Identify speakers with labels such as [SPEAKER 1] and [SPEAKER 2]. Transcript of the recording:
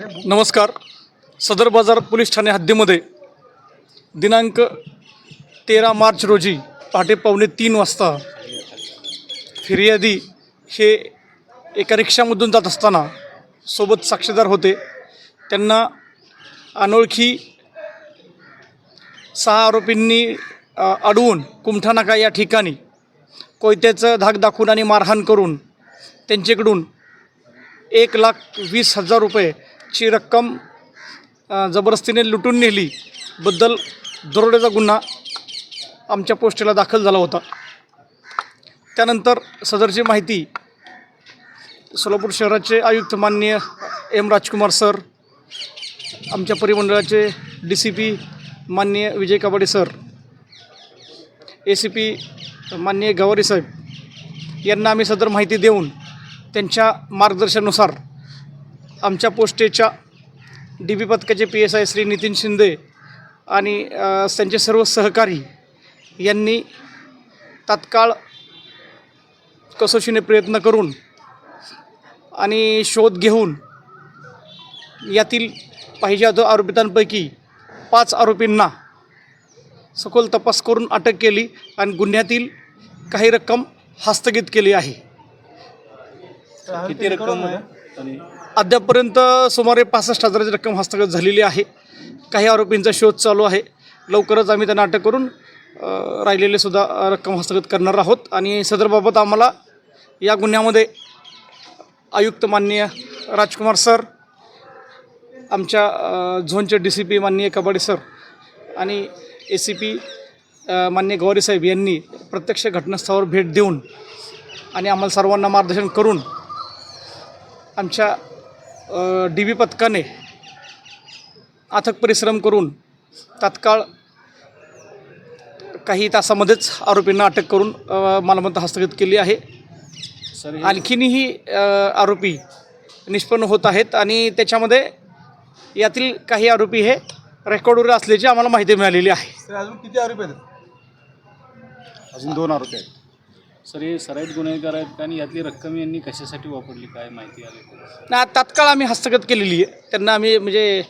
[SPEAKER 1] नमस्कार. सदर बाजार पोलीस ठाणे हद्दीमध्ये दिनांक 13 मार्च रोजी पहाटे 2:45 वाजता फिर्यादी हे एका रिक्षामधून जात असताना सोबत साक्षीदार होते. त्यांना अनोळखी 6 आरोपींनी अडवून कुमठा नाका या ठिकाणी कोयत्याचं धाक दाखवून आणि मारहाण करून त्यांच्याकडून 1,20,000 रुपयेची रक्कम जबरदस्तीने लुटून नेली बद्दल दरोड्याचा गुन्हा आमच्या पोस्टेला दाखल झाला होता. त्यानंतर सदरची माहिती सोलापूर शहराचे आयुक्त माननीय एम राजकुमार सर, आमच्या परिमंडळाचे DCP माननीय विजय कबाडे सर, ACP माननीय गवारी साहेब यांना आम्ही सदर माहिती देऊन त्यांच्या मार्गदर्शनानुसार आमच्या पोस्टेच्या DB पथकाचे PSI श्री नितीन शिंदे आणि त्यांचे सर्व सहकारी यांनी तात्काळ कसोशीने प्रयत्न करून आणि शोध घेऊन यातील पाहिजे आरोपितांपैकी 5 आरोपींना सखोल तपास करून अटक केली आणि गुन्ह्यातील काही रक्कम हस्तगत केली आहे.
[SPEAKER 2] किती रक्कम आहे?
[SPEAKER 1] अद्यापर्यंत सुमारे 65,000ची रक्कम हस्तगत झालेली आहे. काही आरोपींचा शोध चालू आहे. लवकरच आम्ही त्यांना अटक करून राहिलेले सुद्धा रक्कम हस्तगत करणार आहोत. आणि सदरबाबत आम्हाला या गुन्ह्यामध्ये आयुक्त माननीय राजकुमार सर, आमच्या झोनचे DCP माननीय कबाडे सर आणि ACP माननीय गवारी साहेब यांनी प्रत्यक्ष घटनास्थळावर भेट देऊन आणि आम्हाला सर्वांना मार्गदर्शन करून आमच्या DB पथकाने अथक परिश्रम करून तात्काळ काही तासामध्येच आरोपींना अटक करून मालमत्ता हस्तगत केली आहे. आणखीनही आरोपी निष्पन्न होत आहेत आणि त्याच्यामध्ये यातील काही आरोपी हे रेकॉर्डवर असल्याची आम्हाला माहिती मिळालेली आहे.
[SPEAKER 2] सर, अजून किती आरोपी आहेत?
[SPEAKER 3] अजून 2 आरोपी आहेत.
[SPEAKER 4] सर, हे सराईत गुन्हेगार आहेत आणि यातली रक्कम यांनी कशासाठी वापरली, काय माहिती आली?
[SPEAKER 1] तात्काळ आम्ही हस्तगत केलेली आहे. त्यांना आम्ही म्हणजे